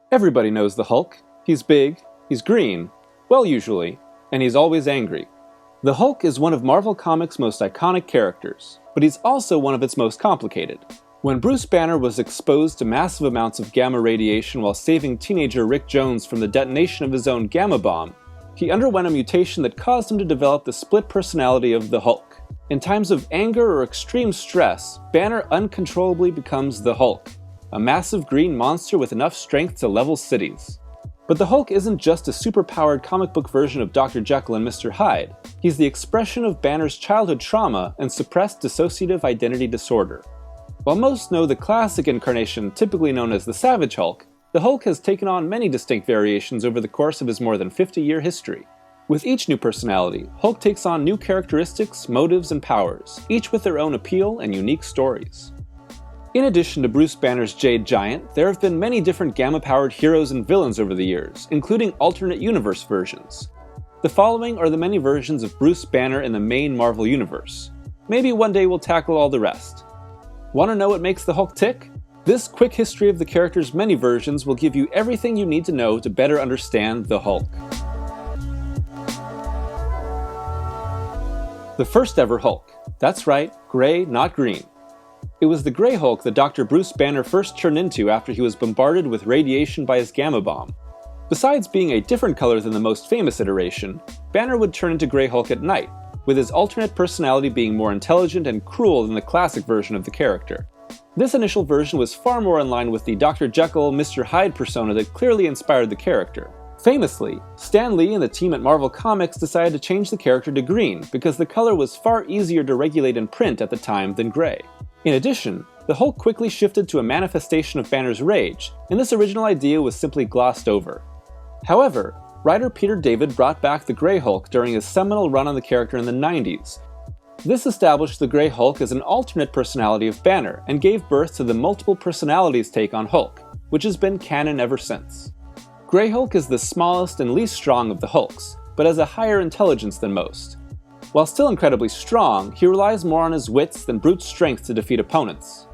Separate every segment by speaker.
Speaker 1: Everybody knows the Hulk. He's big, he's green, well usually, and he's always angry. The Hulk is one of Marvel Comics' most iconic characters, but he's also one of its most complicated. When Bruce Banner was exposed to massive amounts of gamma radiation while saving teenager Rick Jones from the detonation of his own gamma bomb, he underwent a mutation that caused him to develop the split personality of the Hulk. In times of anger or extreme stress, Banner uncontrollably becomes the Hulk, a massive green monster with enough strength to level cities. But the Hulk isn't just a superpowered comic book version of Dr. Jekyll and Mr. Hyde. He's the expression of Banner's childhood trauma and suppressed dissociative identity disorder. While most know the classic incarnation, typically known as the Savage Hulk, the Hulk has taken on many distinct variations over the course of his more than 50-year history. With each new personality, Hulk takes on new characteristics, motives, and powers, each with their own appeal and unique stories. In addition to Bruce Banner's Jade Giant, there have been many different gamma-powered heroes and villains over the years, including alternate universe versions. The following are the many versions of Bruce Banner in the main Marvel universe. Maybe one day we'll tackle all the rest. Want to know what makes the Hulk tick? This quick history of the character's many versions will give you everything you need to know to better understand the Hulk. The first ever Hulk. That's right, gray, not green. It was the Grey Hulk that Dr. Bruce Banner first turned into after he was bombarded with radiation by his gamma bomb. Besides being a different color than the most famous iteration, Banner would turn into Grey Hulk at night, with his alternate personality being more intelligent and cruel than the classic version of the character. This initial version was far more in line with the Dr. Jekyll, Mr. Hyde persona that clearly inspired the character. Famously, Stan Lee and the team at Marvel Comics decided to change the character to green because the color was far easier to regulate in print at the time than gray. In addition, the Hulk quickly shifted to a manifestation of Banner's rage, and this original idea was simply glossed over. However, writer Peter David brought back the Grey Hulk during his seminal run on the character in the 90s. This established the Grey Hulk as an alternate personality of Banner, and gave birth to the multiple personalities take on Hulk, which has been canon ever since. Grey Hulk is the smallest and least strong of the Hulks, but has a higher intelligence than most. While still incredibly strong, he relies more on his wits than brute strength to defeat opponents.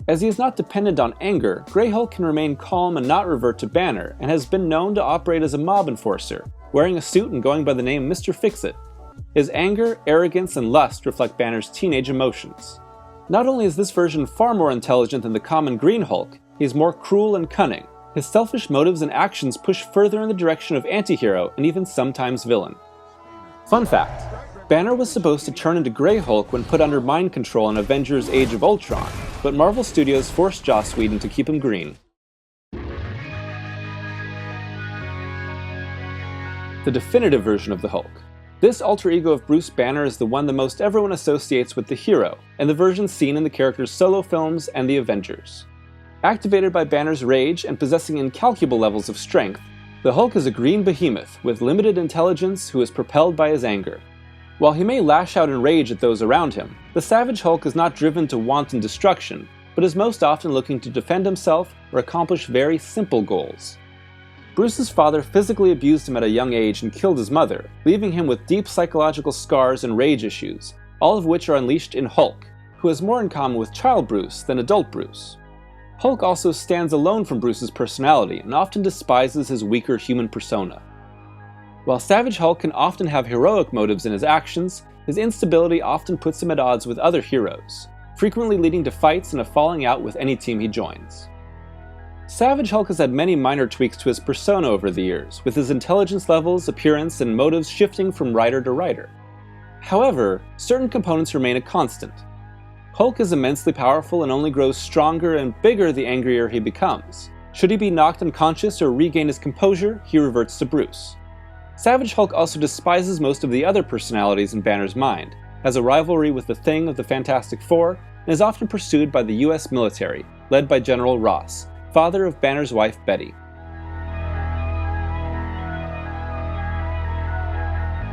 Speaker 1: As he is not dependent on anger, Grey Hulk can remain calm and not revert to Banner, and has been known to operate as a mob enforcer, wearing a suit and going by the name Mr. Fix-It. His anger, arrogance, and lust reflect Banner's teenage emotions. Not only is this version far more intelligent than the common Green Hulk, he is more cruel and cunning. His selfish motives and actions push further in the direction of anti-hero and even sometimes villain. Fun fact: Banner was supposed to turn into Grey Hulk when put under mind control in Avengers Age of Ultron, but Marvel Studios forced Joss Whedon to keep him green. The definitive version of the Hulk. This alter ego of Bruce Banner is the one that most everyone associates with the hero, and the version seen in the character's solo films and the Avengers. Activated by Banner's rage and possessing incalculable levels of strength, the Hulk is a green behemoth with limited intelligence who is propelled by his anger. While he may lash out in rage at those around him, the Savage Hulk is not driven to wanton destruction, but is most often looking to defend himself or accomplish very simple goals. Bruce's father physically abused him at a young age and killed his mother, leaving him with deep psychological scars and rage issues, all of which are unleashed in Hulk, who has more in common with child Bruce than adult Bruce. Hulk also stands alone from Bruce's personality and often despises his weaker human persona. While Savage Hulk can often have heroic motives in his actions, his instability often puts him at odds with other heroes, frequently leading to fights and a falling out with any team he joins. Savage Hulk has had many minor tweaks to his persona over the years, with his intelligence levels, appearance, and motives shifting from writer to writer. However, certain components remain a constant. Hulk is immensely powerful and only grows stronger and bigger the angrier he becomes. Should he be knocked unconscious or regain his composure, he reverts to Bruce. Savage Hulk also despises most of the other personalities in Banner's mind, has a rivalry with the Thing of the Fantastic Four, and is often pursued by the US military, led by General Ross, father of Banner's wife Betty.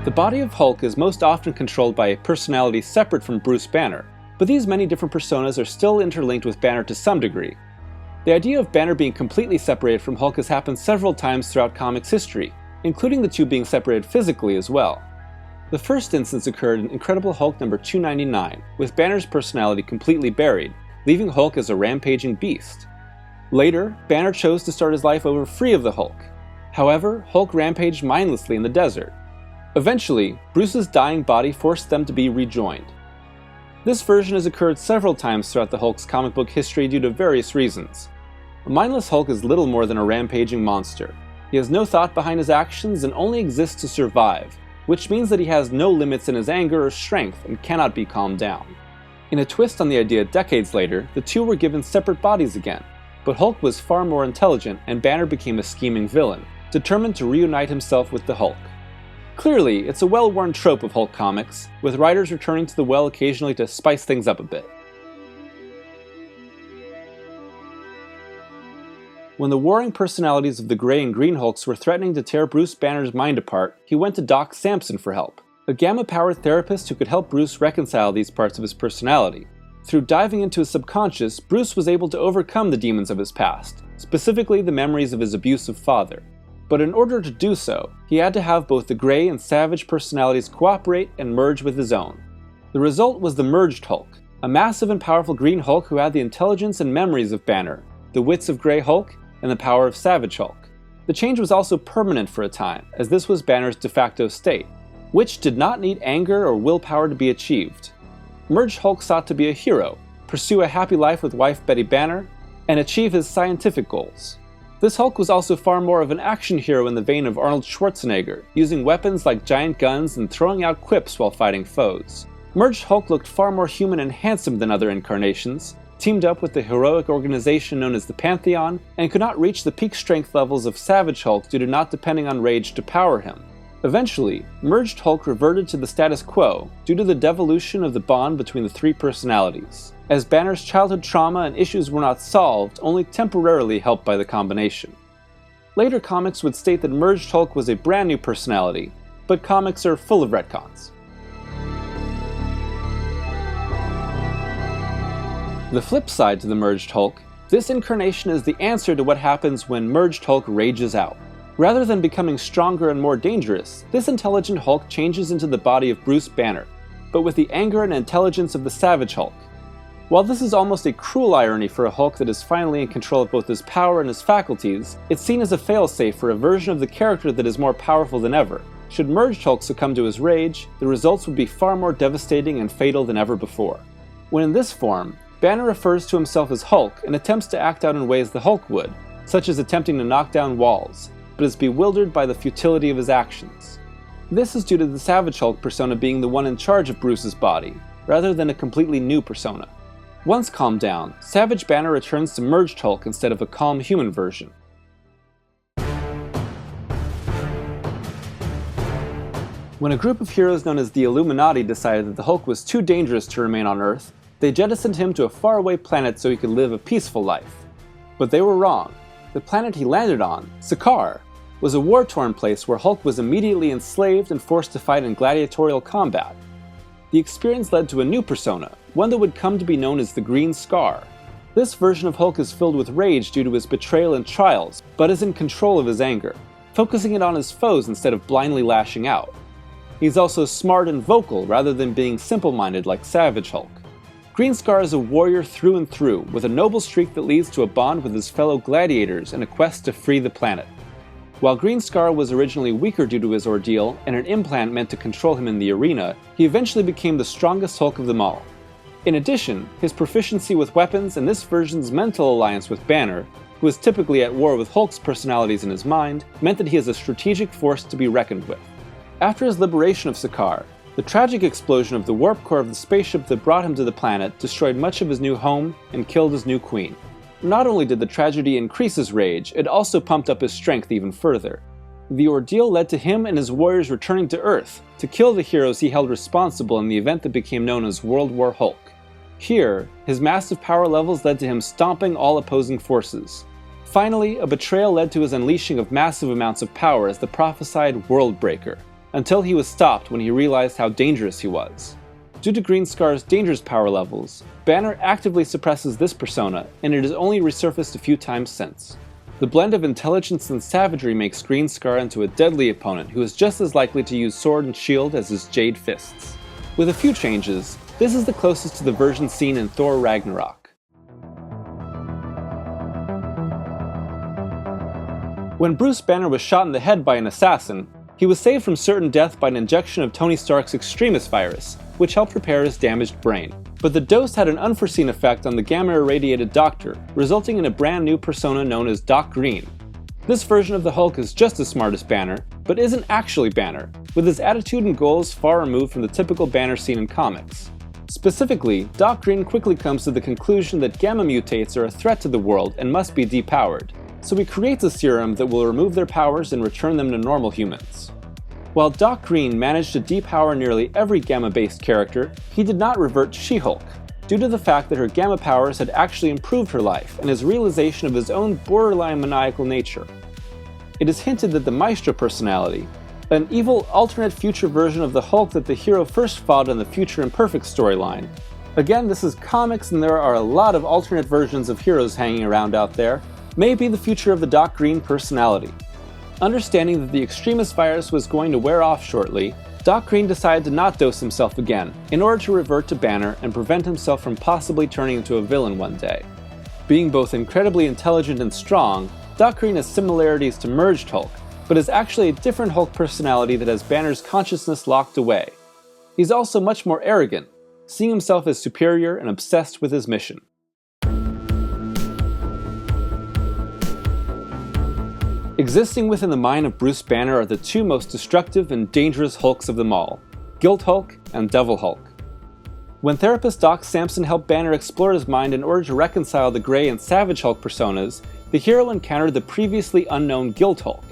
Speaker 1: The body of Hulk is most often controlled by a personality separate from Bruce Banner, but these many different personas are still interlinked with Banner to some degree. The idea of Banner being completely separated from Hulk has happened several times throughout comics history, including the two being separated physically as well. The first instance occurred in Incredible Hulk number 299, with Banner's personality completely buried, leaving Hulk as a rampaging beast. Later, Banner chose to start his life over free of the Hulk. However, Hulk rampaged mindlessly in the desert. Eventually, Bruce's dying body forced them to be rejoined. This version has occurred several times throughout the Hulk's comic book history due to various reasons. A mindless Hulk is little more than a rampaging monster. He has no thought behind his actions and only exists to survive, which means that he has no limits in his anger or strength and cannot be calmed down. In a twist on the idea decades later, the two were given separate bodies again, but Hulk was far more intelligent and Banner became a scheming villain, determined to reunite himself with the Hulk. Clearly, it's a well-worn trope of Hulk comics, with writers returning to the well occasionally to spice things up a bit. When the warring personalities of the Grey and Green Hulks were threatening to tear Bruce Banner's mind apart, he went to Doc Samson for help, a gamma-powered therapist who could help Bruce reconcile these parts of his personality. Through diving into his subconscious, Bruce was able to overcome the demons of his past, specifically the memories of his abusive father. But in order to do so, he had to have both the Grey and Savage personalities cooperate and merge with his own. The result was the Merged Hulk, a massive and powerful Green Hulk who had the intelligence and memories of Banner, the wits of Grey Hulk, and the power of Savage Hulk. The change was also permanent for a time, as this was Banner's de facto state, which did not need anger or willpower to be achieved. Merged Hulk sought to be a hero, pursue a happy life with wife Betty Banner, and achieve his scientific goals. This Hulk was also far more of an action hero in the vein of Arnold Schwarzenegger, using weapons like giant guns and throwing out quips while fighting foes. Merged Hulk looked far more human and handsome than other incarnations, teamed up with the heroic organization known as the Pantheon, and could not reach the peak strength levels of Savage Hulk due to not depending on rage to power him. Eventually, Merged Hulk reverted to the status quo due to the devolution of the bond between the three personalities, as Banner's childhood trauma and issues were not solved, only temporarily helped by the combination. Later comics would state that Merged Hulk was a brand new personality, but comics are full of retcons. The flip side to the Merged Hulk, this incarnation is the answer to what happens when Merged Hulk rages out. Rather than becoming stronger and more dangerous, this intelligent Hulk changes into the body of Bruce Banner, but with the anger and intelligence of the Savage Hulk. While this is almost a cruel irony for a Hulk that is finally in control of both his power and his faculties, it's seen as a failsafe for a version of the character that is more powerful than ever. Should Merged Hulk succumb to his rage, the results would be far more devastating and fatal than ever before. When in this form, Banner refers to himself as Hulk and attempts to act out in ways the Hulk would, such as attempting to knock down walls, but is bewildered by the futility of his actions. This is due to the Savage Hulk persona being the one in charge of Bruce's body, rather than a completely new persona. Once calmed down, Savage Banner returns to Merged Hulk instead of a calm human version. When a group of heroes known as the Illuminati decided that the Hulk was too dangerous to remain on Earth, they jettisoned him to a faraway planet so he could live a peaceful life. But they were wrong. The planet he landed on, Sakaar, was a war-torn place where Hulk was immediately enslaved and forced to fight in gladiatorial combat. The experience led to a new persona, one that would come to be known as the Green Scar. This version of Hulk is filled with rage due to his betrayal and trials, but is in control of his anger, focusing it on his foes instead of blindly lashing out. He's also smart and vocal rather than being simple-minded like Savage Hulk. Green Scar is a warrior through and through, with a noble streak that leads to a bond with his fellow gladiators in a quest to free the planet. While Green Scar was originally weaker due to his ordeal and an implant meant to control him in the arena, he eventually became the strongest Hulk of them all. In addition, his proficiency with weapons and this version's mental alliance with Banner, who is typically at war with Hulk's personalities in his mind, meant that he is a strategic force to be reckoned with. After his liberation of Sakaar, the tragic explosion of the warp core of the spaceship that brought him to the planet destroyed much of his new home and killed his new queen. Not only did the tragedy increase his rage, it also pumped up his strength even further. The ordeal led to him and his warriors returning to Earth to kill the heroes he held responsible in the event that became known as World War Hulk. Here, his massive power levels led to him stomping all opposing forces. Finally, a betrayal led to his unleashing of massive amounts of power as the prophesied World Breaker, until he was stopped when he realized how dangerous he was. Due to Green Scar's dangerous power levels, Banner actively suppresses this persona, and it has only resurfaced a few times since. The blend of intelligence and savagery makes Green Scar into a deadly opponent who is just as likely to use sword and shield as his jade fists. With a few changes, this is the closest to the version seen in Thor Ragnarok. When Bruce Banner was shot in the head by an assassin, he was saved from certain death by an injection of Tony Stark's Extremis virus, which helped repair his damaged brain. But the dose had an unforeseen effect on the gamma-irradiated Doctor, resulting in a brand new persona known as Doc Green. This version of the Hulk is just as smart as Banner, but isn't actually Banner, with his attitude and goals far removed from the typical Banner seen in comics. Specifically, Doc Green quickly comes to the conclusion that gamma mutates are a threat to the world and must be depowered, so he creates a serum that will remove their powers and return them to normal humans. While Doc Green managed to depower nearly every gamma-based character, he did not revert to She-Hulk, due to the fact that her gamma powers had actually improved her life and his realization of his own borderline maniacal nature. It is hinted that the Maestro personality, an evil alternate future version of the Hulk that the hero first fought in the Future Imperfect storyline. Again, this is comics and there are a lot of alternate versions of heroes hanging around out there, may be the future of the Doc Green personality. Understanding that the Extremis virus was going to wear off shortly, Doc Green decided to not dose himself again, in order to revert to Banner and prevent himself from possibly turning into a villain one day. Being both incredibly intelligent and strong, Doc Green has similarities to Merged Hulk, but is actually a different Hulk personality that has Banner's consciousness locked away. He's also much more arrogant, seeing himself as superior and obsessed with his mission. Existing within the mind of Bruce Banner are the two most destructive and dangerous Hulks of them all, Guilt Hulk and Devil Hulk. When therapist Doc Samson helped Banner explore his mind in order to reconcile the Grey and Savage Hulk personas, the hero encountered the previously unknown Guilt Hulk.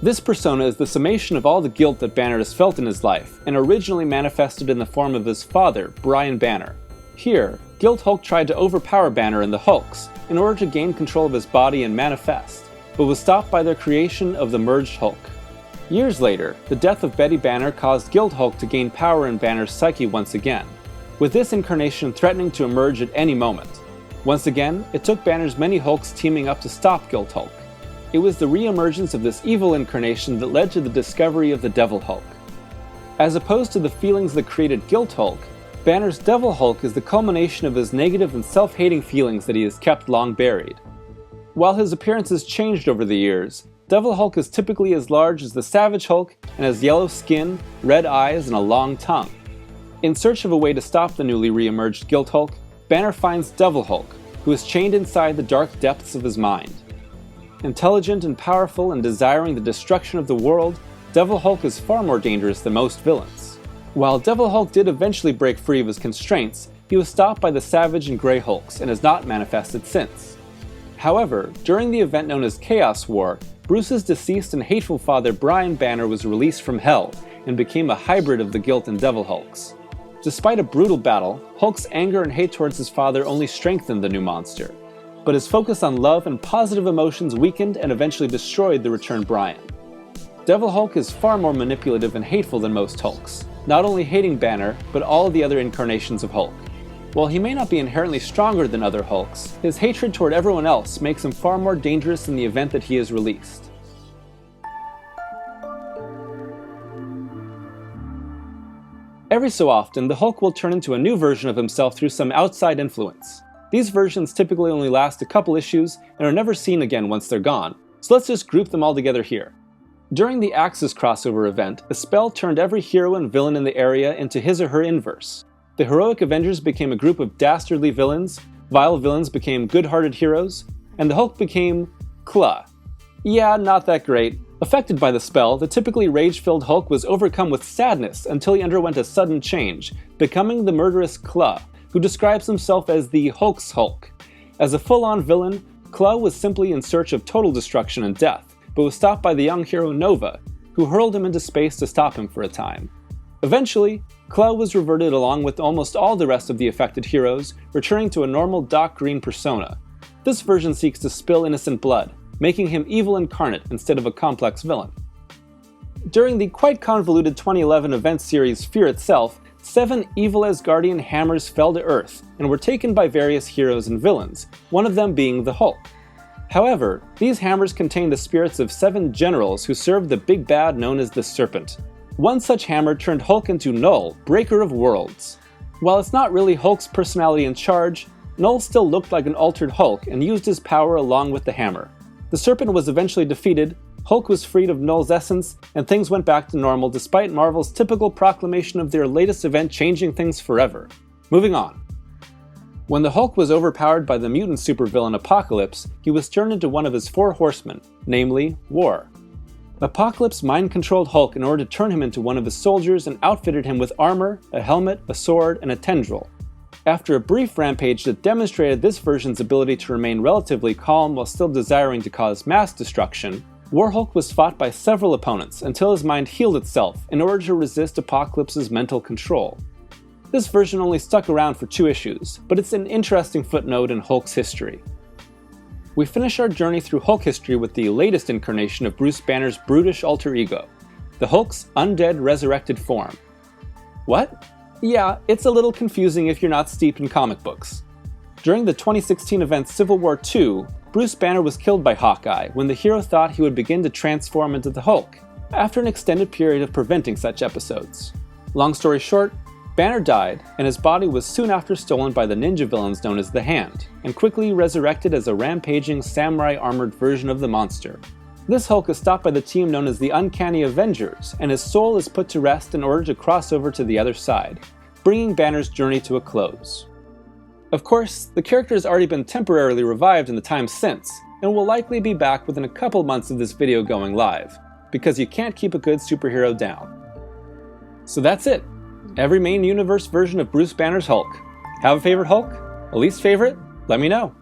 Speaker 1: This persona is the summation of all the guilt that Banner has felt in his life, and originally manifested in the form of his father, Brian Banner. Here, Guilt Hulk tried to overpower Banner and the Hulks, in order to gain control of his body and manifest, but was stopped by their creation of the Merged Hulk. Years later, the death of Betty Banner caused Guilt Hulk to gain power in Banner's psyche once again, with this incarnation threatening to emerge at any moment. Once again, it took Banner's many Hulks teaming up to stop Guilt Hulk. It was the re-emergence of this evil incarnation that led to the discovery of the Devil Hulk. As opposed to the feelings that created Guilt Hulk, Banner's Devil Hulk is the culmination of his negative and self-hating feelings that he has kept long buried. While his appearance has changed over the years, Devil Hulk is typically as large as the Savage Hulk and has yellow skin, red eyes, and a long tongue. In search of a way to stop the newly re-emerged Guilt Hulk, Banner finds Devil Hulk, who is chained inside the dark depths of his mind. Intelligent and powerful and desiring the destruction of the world, Devil Hulk is far more dangerous than most villains. While Devil Hulk did eventually break free of his constraints, he was stopped by the Savage and Grey Hulks and has not manifested since. However, during the event known as Chaos War, Bruce's deceased and hateful father Brian Banner was released from Hell and became a hybrid of the Guilt and Devil Hulks. Despite a brutal battle, Hulk's anger and hate towards his father only strengthened the new monster, but his focus on love and positive emotions weakened and eventually destroyed the returned Brian. Devil Hulk is far more manipulative and hateful than most Hulks, not only hating Banner, but all of the other incarnations of Hulk. While he may not be inherently stronger than other Hulks, his hatred toward everyone else makes him far more dangerous in the event that he is released. Every so often, the Hulk will turn into a new version of himself through some outside influence. These versions typically only last a couple issues and are never seen again once they're gone, so let's just group them all together here. During the Axis crossover event, a spell turned every hero and villain in the area into his or her inverse. The heroic Avengers became a group of dastardly villains, vile villains became good-hearted heroes, and the Hulk became Kla. Yeah, not that great. Affected by the spell, the typically rage-filled Hulk was overcome with sadness until he underwent a sudden change, becoming the murderous Kla, who describes himself as the Hulk's Hulk. As a full-on villain, Kla was simply in search of total destruction and death, but was stopped by the young hero Nova, who hurled him into space to stop him for a time. Eventually, Kla was reverted along with almost all the rest of the affected heroes, returning to a normal Doc Green persona. This version seeks to spill innocent blood, making him evil incarnate instead of a complex villain. During the quite convoluted 2011 event series Fear itself, 7 evil Asgardian hammers fell to Earth and were taken by various heroes and villains, one of them being the Hulk. However, these hammers contained the spirits of 7 generals who served the big bad known as the Serpent. One such hammer turned Hulk into Null, Breaker of Worlds. While it's not really Hulk's personality in charge, Null still looked like an altered Hulk and used his power along with the hammer. The Serpent was eventually defeated, Hulk was freed of Null's essence, and things went back to normal despite Marvel's typical proclamation of their latest event changing things forever. Moving on. When the Hulk was overpowered by the mutant supervillain Apocalypse, he was turned into one of his 4 horsemen, namely, War. Apocalypse mind-controlled Hulk in order to turn him into one of his soldiers and outfitted him with armor, a helmet, a sword, and a tendril. After a brief rampage that demonstrated this version's ability to remain relatively calm while still desiring to cause mass destruction, War Hulk was fought by several opponents until his mind healed itself in order to resist Apocalypse's mental control. This version only stuck around for 2 issues, but it's an interesting footnote in Hulk's history. We finish our journey through Hulk history with the latest incarnation of Bruce Banner's brutish alter ego, the Hulk's undead resurrected form. What? Yeah, it's a little confusing if you're not steeped in comic books. During the 2016 event Civil War II, Bruce Banner was killed by Hawkeye when the hero thought he would begin to transform into the Hulk, after an extended period of preventing such episodes. Long story short, Banner died, and his body was soon after stolen by the ninja villains known as the Hand, and quickly resurrected as a rampaging samurai-armored version of the monster. This Hulk is stopped by the team known as the Uncanny Avengers, and his soul is put to rest in order to cross over to the other side, bringing Banner's journey to a close. Of course, the character has already been temporarily revived in the time since, and will likely be back within a couple months of this video going live, because you can't keep a good superhero down. So that's it. Every main universe version of Bruce Banner's Hulk. Have a favorite Hulk? A least favorite? Let me know.